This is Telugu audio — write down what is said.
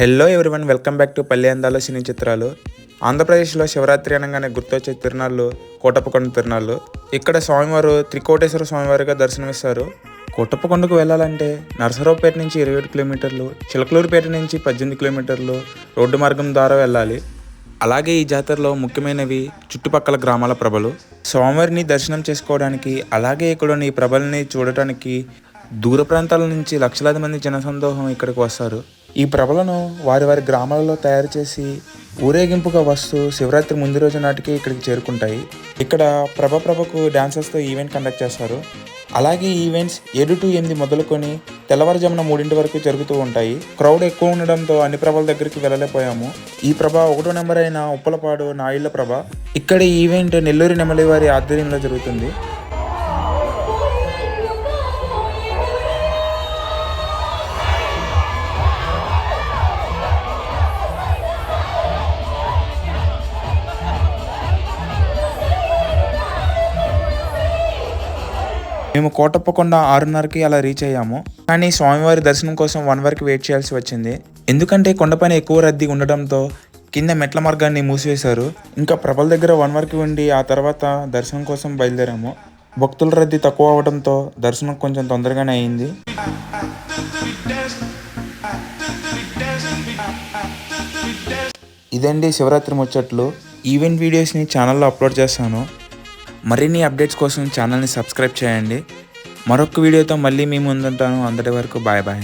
Hello everyone, welcome back to పల్లె అందాల సినీ చిత్రాలు. ఆంధ్రప్రదేశ్లో శివరాత్రి అనగానే గుర్తొచ్చే తిరునాళ్ళు కోటప్పకొండ తిరునాళ్ళు. ఇక్కడ స్వామివారు త్రికోటేశ్వర స్వామివారిగా దర్శనమిస్తారు. కోటప్పకొండకు వెళ్ళాలంటే నరసరావుపేట నుంచి 27 కిలోమీటర్లు, చిలకలూరుపేట నుంచి 18 కిలోమీటర్లు రోడ్డు మార్గం ద్వారా వెళ్ళాలి. అలాగే ఈ జాతరలో ముఖ్యమైనవి చుట్టుపక్కల గ్రామాల ప్రభలు. స్వామివారిని దర్శనం చేసుకోవడానికి, అలాగే ఇక్కడని ప్రభల్ని చూడటానికి దూర ప్రాంతాల నుంచి లక్షలాది మంది జనసందోహం ఇక్కడికి వస్తారు. ఈ ప్రభలను వారి వారి గ్రామాలలో తయారు చేసి ఊరేగింపుగా వస్తూ శివరాత్రి ముందు రోజు నాటికి ఇక్కడికి చేరుకుంటాయి. ఇక్కడ ప్రభకు డాన్సర్స్తో ఈవెంట్ కండక్ట్ చేస్తారు. అలాగే ఈవెంట్స్ 7 to 8 మొదలుకొని తెల్లవారుజామున 3 వరకు జరుగుతూ ఉంటాయి. క్రౌడ్ ఎక్కువ ఉండడంతో అన్ని ప్రభల దగ్గరికి వెళ్ళలేకపోయాము. ఈ ప్రభ 1వ నెంబర్ అయిన ఉప్పలపాడు నాయిళ్ల ప్రభ. ఇక్కడ ఈ ఈవెంట్ నెల్లూరు నెమలి వారి ఆధ్వర్యంలో జరుగుతుంది. మేము కోటప్పకొండ 6:30కి అలా రీచ్ అయ్యాము. కానీ స్వామివారి దర్శనం కోసం 1 వరకు వెయిట్ చేయాల్సి వచ్చింది. ఎందుకంటే కొండపైన ఎక్కువ రద్దీ ఉండడంతో కింద మెట్ల మార్గాన్ని మూసివేశారు. ఇంకా ప్రభల దగ్గర 1 వరకు ఉండి ఆ తర్వాత దర్శనం కోసం బయలుదేరాము. భక్తుల రద్దీ తక్కువ అవడంతో దర్శనం కొంచెం తొందరగానే అయింది. ఇదండి శివరాత్రి ముచ్చట్లు. ఈవెంట్ వీడియోస్ని ఛానల్లో అప్లోడ్ చేస్తాను. మరిన్ని అప్డేట్స్ కోసం ఛానల్ని సబ్స్క్రైబ్ చేయండి. మరొక వీడియోతో మళ్ళీ మీ ముందుంటాను. అందరి వరకు బాయ్ బాయ్.